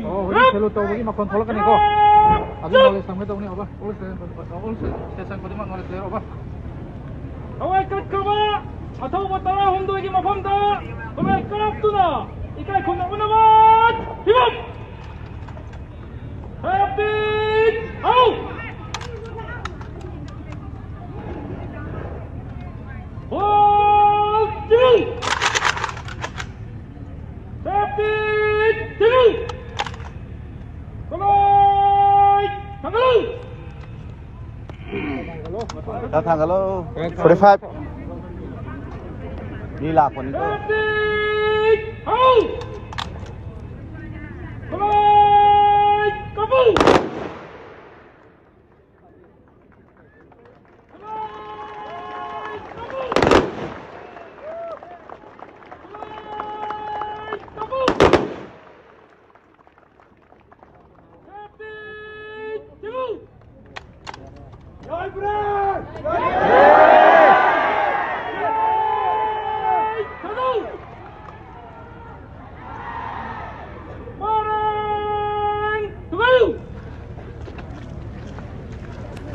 Oh, ini selalu tahu bagi makan tolak kan iko. Abi boleh sampai tahu ni apa? Boleh saya kau dimana boleh apa? Awak kekaba atau batara hondo lagi mafamda. Awak kerap tu na. Ikai kuna unamat. Himam. Habis. Au. Oh, jauh. Habis. Jauh. Tangalo 45 nila ko nito. Jai Brand!